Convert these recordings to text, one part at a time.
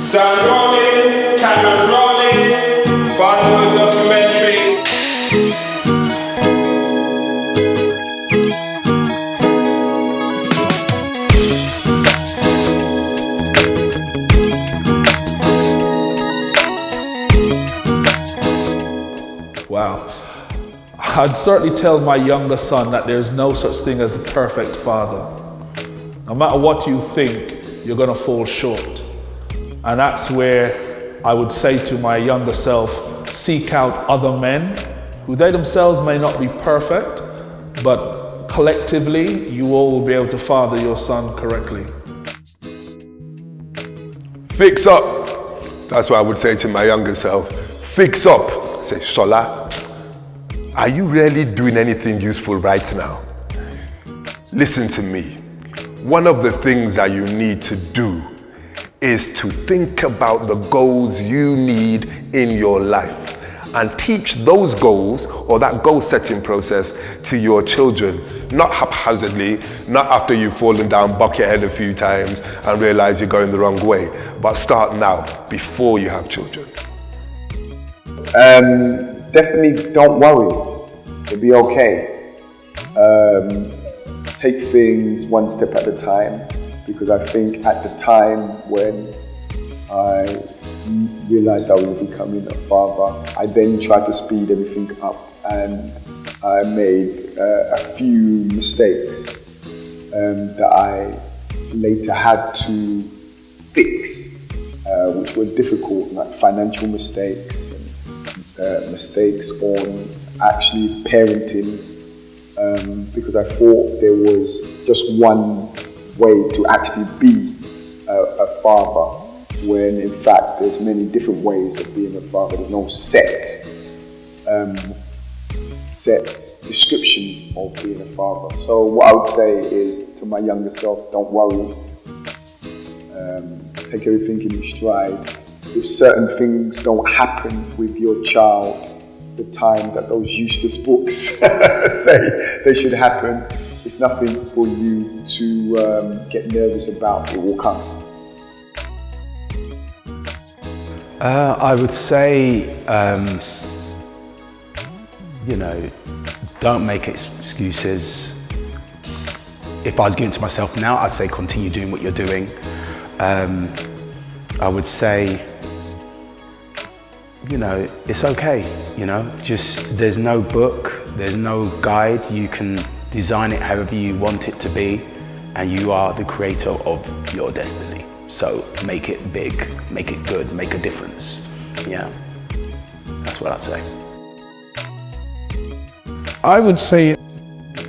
Sound rolling, cameras rolling, fun with documentary. Wow. I'd certainly tell my younger son that there's no such thing as the perfect father. No matter what you think, you're gonna fall short. And that's where I would say to my younger self, seek out other men who they themselves may not be perfect, but collectively, you all will be able to father your son correctly. Fix up. That's what I would say to my younger self. Fix up. Say, Shola, are you really doing anything useful right now? Listen to me. One of the things that you need to do is to think about the goals you need in your life and teach those goals or that goal setting process to your children, not haphazardly, not after you've fallen down, buck your head a few times and realize you're going the wrong way, but start now, before you have children. Definitely don't worry, it'll be okay. Take things one step at a time, because I think at the time when I realized I was becoming a father, I then tried to speed everything up, and I made a few mistakes that I later had to fix, which were difficult, like financial mistakes, mistakes on actually parenting, because I thought there was just one way to actually be a father, when in fact there's many different ways of being a father. There's no set description of being a father. So what I would say is to my younger self, don't worry. Take everything in stride. If certain things don't happen with your child the time that those useless books say they should happen, it's nothing for you to get nervous about. It will come. I would say, don't make excuses. If I was giving it to myself now, I'd say continue doing what you're doing. I would say, it's okay, just there's no book, there's no guide. You can design it however you want it to be, and you are the creator of your destiny. So make it big, make it good, make a difference. Yeah, that's what I'd say. I would say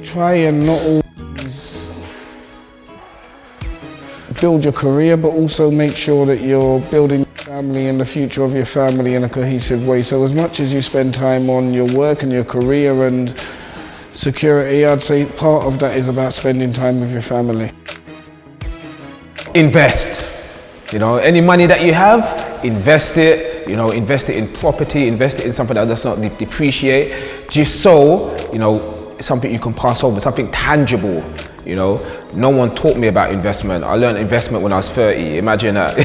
try and not always build your career, but also make sure that you're building your family and the future of your family in a cohesive way. So as much as you spend time on your work and your career and security, I'd say part of that is about spending time with your family. Invest. Any money that you have, invest it. Invest it in property, invest it in something that does not depreciate, just so, it's something you can pass over, something tangible. No one taught me about investment. I learned investment when I was 30. Imagine that,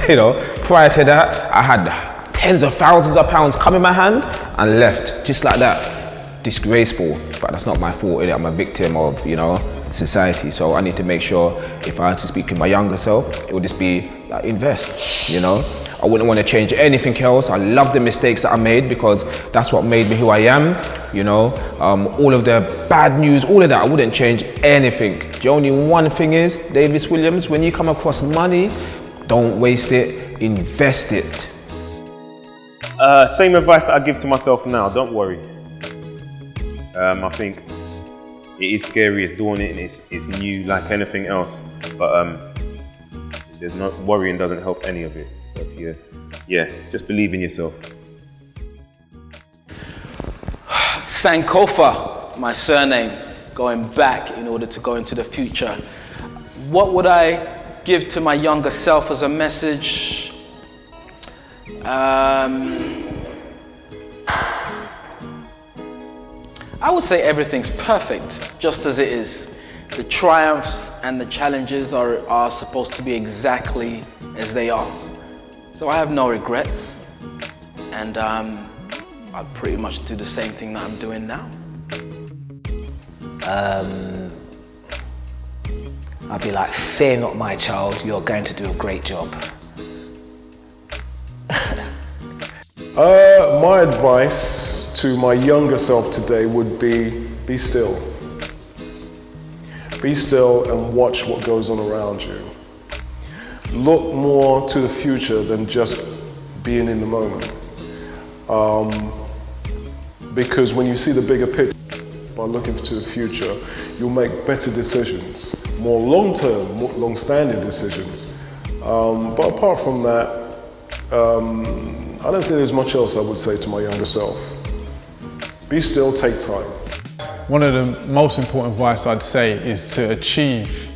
Prior to that, I had tens of thousands of pounds come in my hand and left, just like that. Disgraceful, but that's not my fault, innit? I'm a victim of, society. So I need to make sure, if I had to speak to my younger self, it would just be like, invest, I wouldn't want to change anything else. I love the mistakes that I made, because that's what made me who I am. All of the bad news, all of that, I wouldn't change anything. The only one thing is, Dino Williams, when you come across money, don't waste it, invest it. Same advice that I give to myself now, don't worry. I think it is scary, it's daunting, and it's new like anything else. But there's not, worrying doesn't help any of it. So just believe in yourself. Sankofa, my surname, going back in order to go into the future. What would I give to my younger self as a message? I would say everything's perfect, just as it is. The triumphs and the challenges are supposed to be exactly as they are. So I have no regrets, and I pretty much do the same thing that I'm doing now. I'd be like, fear not, my child, you're going to do a great job. My advice to my younger self today would be still. Be still and watch what goes on around you. Look more to the future than just being in the moment. Because when you see the bigger picture, by looking to the future, you'll make better decisions, more long-term, more long-standing decisions. But apart from that, I don't think there's much else I would say to my younger self. Be still, take time. One of the most important advice I'd say is to achieve.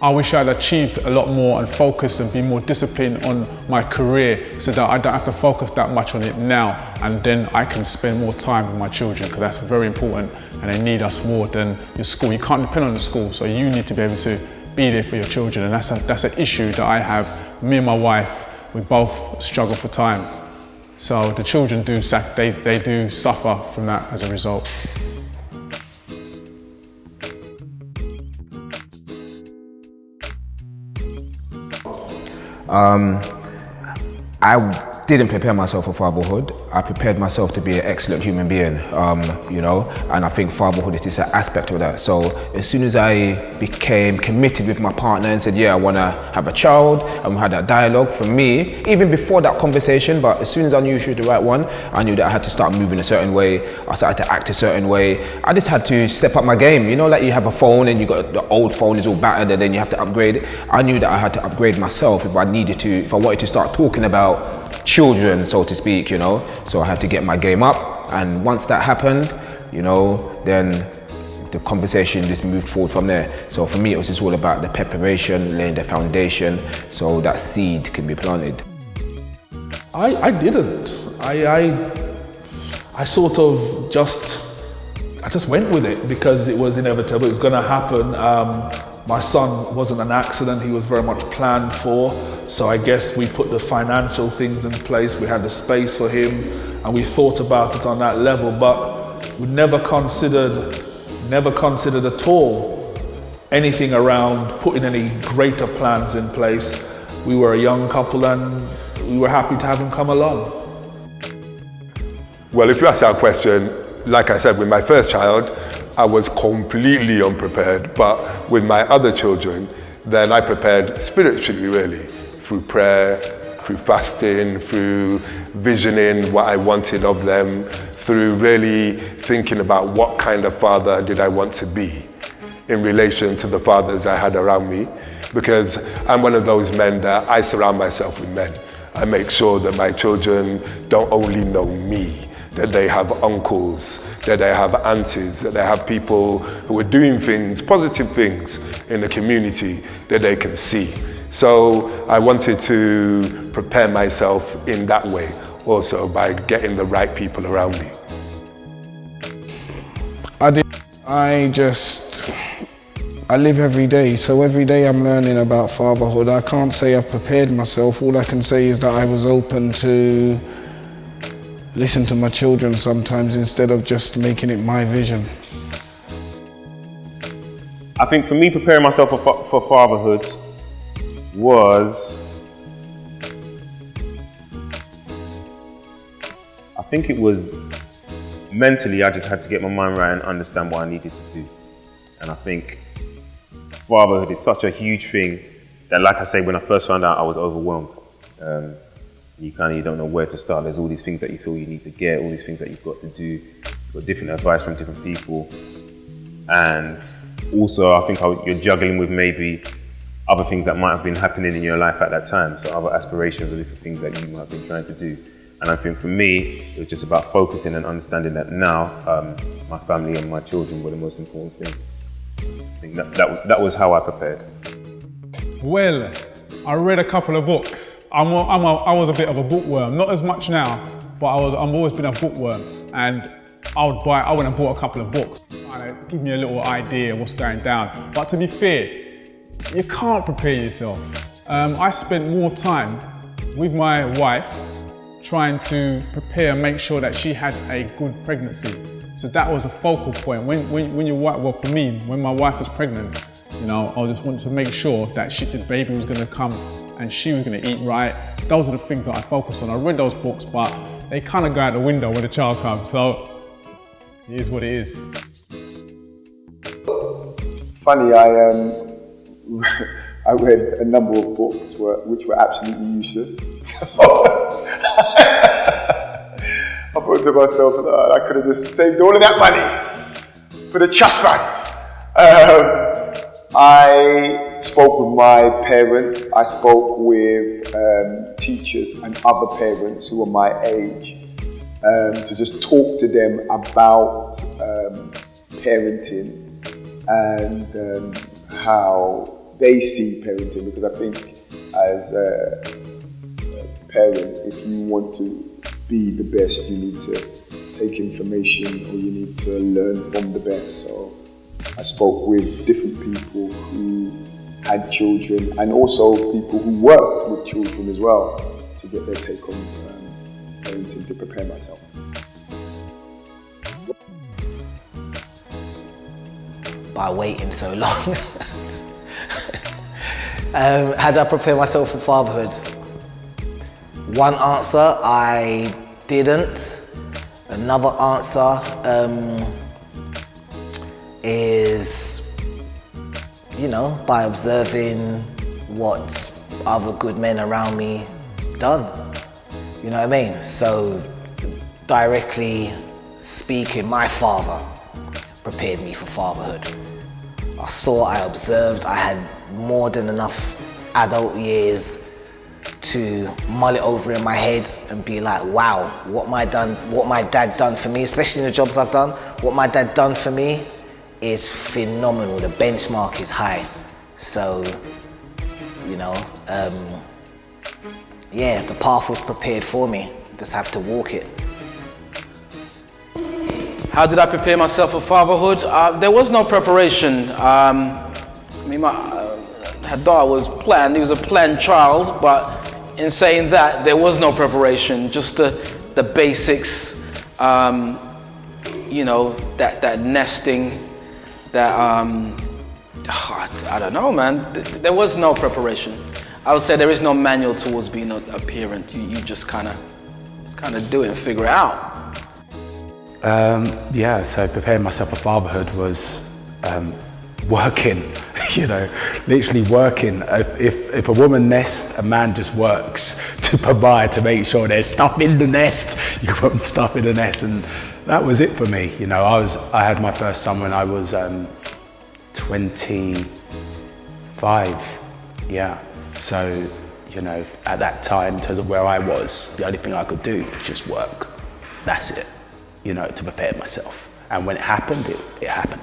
I wish I'd achieved a lot more and focused and be more disciplined on my career so that I don't have to focus that much on it now, and then I can spend more time with my children, because that's very important and they need us more than your school. You can't depend on the school, so you need to be able to be there for your children, and that's an issue that I have. Me and my wife, we both struggle for time. So the children do suffer from that as a result. I didn't prepare myself for fatherhood. I prepared myself to be an excellent human being, you know, and I think fatherhood is just an aspect of that. So as soon as I became committed with my partner and said, yeah, I want to have a child, and we had that dialogue, for me, even before that conversation, but as soon as I knew she was the right one, I knew that I had to start moving a certain way. I started to act a certain way. I just had to step up my game. You know, like you have a phone and you got the old phone is all battered and then you have to upgrade it. I knew that I had to upgrade myself if I needed to, if I wanted to start talking about children, so to speak, you know. So I had to get my game up, and once that happened, you know, then the conversation just moved forward from there. So for me, it was just all about the preparation, laying the foundation so that seed can be planted. I didn't. I sort of just went with it because it was inevitable, it was going to happen. My son wasn't an accident, he was very much planned for. So I guess we put the financial things in place, we had the space for him, and we thought about it on that level, but we never considered at all anything around putting any greater plans in place. We were a young couple and we were happy to have him come along. Well, if you ask that question, like I said, with my first child, I was completely unprepared, but with my other children, then I prepared spiritually, really, through prayer, through fasting, through visioning what I wanted of them, through really thinking about what kind of father did I want to be in relation to the fathers I had around me, because I'm one of those men that I surround myself with men. I make sure that my children don't only know me, that they have uncles, that they have aunties, that they have people who are doing things, positive things in the community that they can see. So I wanted to prepare myself in that way, also by getting the right people around me. I live every day, so every day I'm learning about fatherhood. I can't say I've prepared myself. All I can say is that I was open to listen to my children sometimes instead of just making it my vision. I think for me, preparing myself for fatherhood was, I think it was mentally, I just had to get my mind right and understand what I needed to do. And I think fatherhood is such a huge thing that, like I say, when I first found out, I was overwhelmed. You don't know where to start. There's all these things that you feel you need to get, all these things that you've got to do. You've got different advice from different people. And also, I think you're juggling with maybe other things that might have been happening in your life at that time. So other aspirations or different things that you might have been trying to do. And I think for me, it was just about focusing and understanding that now my family and my children were the most important thing. I think that was how I prepared. Well, I read a couple of books. I was a bit of a bookworm, not as much now, but I've always been a bookworm, and I went and bought a couple of books. Give me a little idea of what's going down. But to be fair, you can't prepare yourself. I spent more time with my wife trying to prepare and make sure that she had a good pregnancy. So that was a focal point. When your wife, well for me, when my wife was pregnant, you know, I just wanted to make sure that the baby was going to come and she was going to eat right. Those are the things that I focused on. I read those books, but they kind of go out the window when the child comes. So it is what it is. Funny, I read a number of books which were absolutely useless. I thought to myself, I could have just saved all of that money for the trust fund. I spoke with my parents. I spoke with teachers and other parents who were my age to just talk to them about parenting and how they see parenting, because I think as a parent, if you want to be the best, you need to take information or you need to learn from the best. So I spoke with different people who had children and also people who worked with children as well to get their take on parenting, to prepare myself. By waiting so long. How did I prepare myself for fatherhood? One answer, I didn't. Another answer is, you know, by observing what other good men around me done. You know what I mean? So directly speaking, my father prepared me for fatherhood. I saw, I observed, I had more than enough adult years to mull it over in my head and be like, wow, what my dad done for me, especially in the jobs I've done, what my dad done for me is phenomenal. The benchmark is high. So, you know, yeah, the path was prepared for me. Just have to walk it. How did I prepare myself for fatherhood? There was no preparation. I mean, her daughter was planned. He was a planned child, but in saying that, there was no preparation. Just the basics. You know, that nesting. That I don't know, man. There was no preparation. I would say there is no manual towards being a parent. You just kind of do it and figure it out. Yeah, so preparing myself for fatherhood was working, you know, literally working. If a woman nests, a man just works to provide, to make sure there's stuff in the nest. You can put stuff in the nest, and that was it for me. You know, I had my first son when I was 25. Yeah, so you know, at that time, in terms of where I was, the only thing I could do was just work. That's it. You know, to prepare myself. And when it happened, it happened.